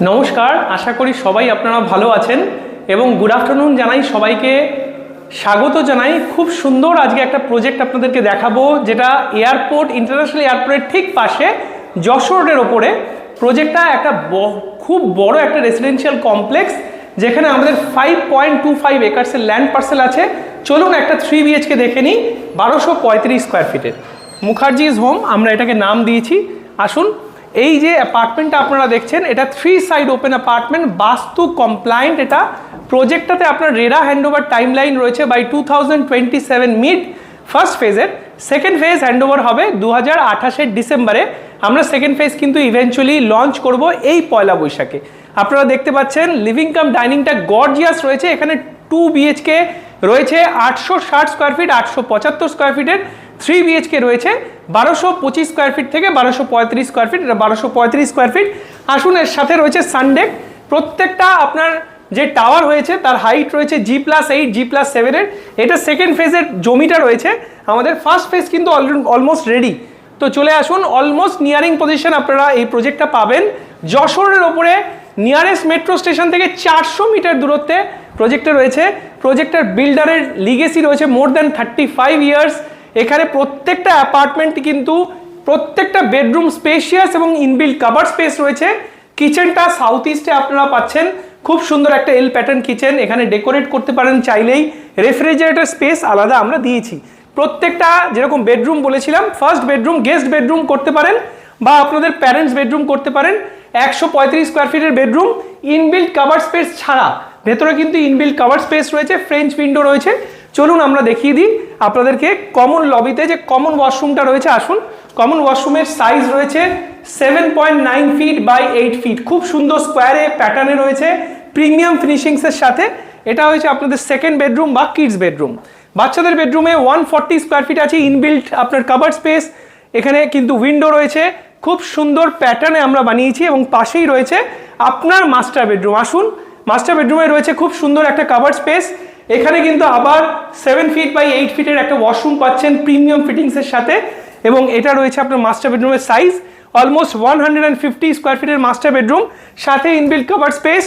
নমস্কার, আশা করি সবাই আপনারা ভালো আছেন এবং গুড আফটারনুন জানাই সবাইকে। স্বাগত জানাই। খুব সুন্দর আজকে একটা প্রজেক্ট আপনাদেরকে দেখাবো, যেটা এয়ারপোর্ট, ইন্টারন্যাশনাল এয়ারপোর্টের ঠিক পাশে যশোর রোডের ওপরে প্রজেক্টটা একটা খুব বড় একটা রেসিডেন্সিয়াল কমপ্লেক্স, যেখানে আমাদের 5.25 একর্সের ল্যান্ড পার্সেল আছে। চলুন একটা 3 BHK দেখে নিই, 1235 স্কোয়ার ফিটের। মুখার্জিজ হোম আমরা এটাকে নাম দিয়েছি। আসুন, এই যে অ্যাপার্টমেন্টটা আপনারা দেখছেন, এটা 3 সাইড ওপেন অ্যাপার্টমেন্ট, বাস্তু কমপ্লায়েন্ট। এটা প্রজেক্টটাতে আপনার রেরা হ্যান্ডওভার টাইম লাইন রয়েছে বাই 2027 মিড ফার্স্ট ফেজের। সেকেন্ড ফেজ হ্যান্ডওভার হবে 2028 ডিসেম্বরে। আমরা সেকেন্ড ফেজ কিন্তু ইভেনচুয়ালি লঞ্চ করব এই পয়লা বৈশাখে। আপনারা দেখতে পাচ্ছেন লিভিং কাম ডাইনিংটা গর্জিয়াস রয়েছে। এখানে 2 BHK রয়েছে 860 স্কোয়ার ফিট, 875 স্কোয়ার ফিটের। 3 BHK রয়েছে 1225 স্কোয়ার ফিট থেকে 1235 স্কোয়ার ফিট, এটা 1235 স্কোয়ার ফিট। আসুন, এর সাথে রয়েছে সানডেক। প্রত্যেকটা আপনার যে টাওয়ার হয়েছে তার হাইট রয়েছে G+8 G+7 এর। এটা সেকেন্ড ফেজের জমিটা রয়েছে। আমাদের ফার্স্ট ফেজ কিন্তু অলমোস্ট রেডি। তো চলে আসুন, অলমোস্ট নিয়ারিং পজিশন আপনারা এই প্রজেক্টটা পাবেন যশোরের ওপরে। নিয়ারেস্ট মেট্রো স্টেশন থেকে 400 মিটার দূরত্বে প্রজেক্টটা রয়েছে। প্রজেক্টের বিল্ডারের লিগেসি রয়েছে মোর দ্যান 35 ইয়ার্স। এখানে প্রত্যেকটা অ্যাপার্টমেন্ট কিন্তু প্রত্যেকটা বেডরুম স্পেশিয়াস এবং ইনবিল্ট কাভার স্পেস রয়েছে। কিচেনটা সাউথ ইস্টে আপনারা পাচ্ছেন, খুব সুন্দর একটা এল প্যাটার্ন কিচেন। এখানে ডেকোরেট করতে পারেন চাইলেই। রেফ্রিজারেটর স্পেস আলাদা আমরা দিয়েছি। প্রত্যেকটা যেরকম বেডরুম বলেছিলাম, ফার্স্ট বেডরুম গেস্ট বেডরুম করতে পারেন বা আপনাদের প্যারেন্টস বেডরুম করতে পারেন। 135 স্কোয়ার ফিটের বেডরুম, ইনবিল্ট কাভার স্পেস ছাড়া ভেতরে কিন্তু ইনবিল্ট কাভার স্পেস রয়েছে, ফ্রেঞ্চ উইন্ডো রয়েছে। চলুন আমরা দেখিয়ে দিই আপনাদেরকে কমন লবিতে যে কমন ওয়াশরুমটা রয়েছে। আসুন, কমন ওয়াশরুমের সাইজ রয়েছে 7.9 ফিট বাই 8 ফিট। খুব সুন্দর স্কোয়ারে প্যাটার্নে রয়েছে, প্রিমিয়াম ফিনিশিংসের সাথে। এটা হয়েছে আপনাদের সেকেন্ড বেডরুম বা কিডস বেডরুম। বাচ্চাদের বেডরুমে 140 স্কোয়ার ফিট আছে, ইনবিল্ট আপনার কাভার স্পেস। এখানে কিন্তু উইন্ডো রয়েছে, খুব সুন্দর প্যাটার্নে আমরা বানিয়েছি এবং পাশেই রয়েছে আপনার মাস্টার বেডরুম। আসুন, মাস্টার বেডরুমে রয়েছে খুব সুন্দর একটা কাভার স্পেস। এখানে কিন্তু আবার 7 ফিট বাই 8 ফিটের একটা ওয়াশরুম পাচ্ছেন প্রিমিয়াম ফিটিংসের সাথে। এবং এটা রয়েছে আপনার মাস্টার বেডরুমের সাইজ অলমোস্ট 150 স্কোয়ার ফিটের মাস্টার বেডরুম, সাথে inbuilt cover space,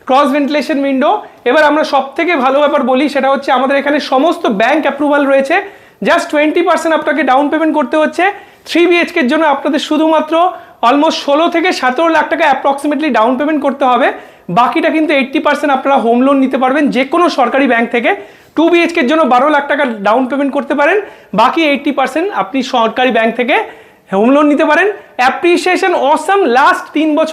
cross ventilation window. এবার আমরা সব থেকে ভালো ব্যাপার বলি, সেটা হচ্ছে আমাদের এখানে সমস্ত ব্যাংক অ্যাপ্রুভাল রয়েছে। জাস্ট 20% আপনাকে ডাউন পেমেন্ট করতে হচ্ছে। 3 BHKর জন্য আপনাদের শুধুমাত্র অলমোস্ট 16 থেকে 17 লাখ টাকা অ্যাপ্রক্সিমেটলি ডাউন পেমেন্ট করতে হবে। বাকিটা কিন্তু 80% আপনারা হোম লোন নিতে পারবেন যে কোনো সরকারি ব্যাংক থেকে। 2 BHKর জন্য 12 লাখ টাকা ডাউন পেমেন্ট করতে পারেন, বাকি 80% আপনি সরকারি ব্যাংক থেকে হোম লোন নিতে পারেন। অ্যাপ্রিসিয়েশন অসাম, লাস্ট 3 বছর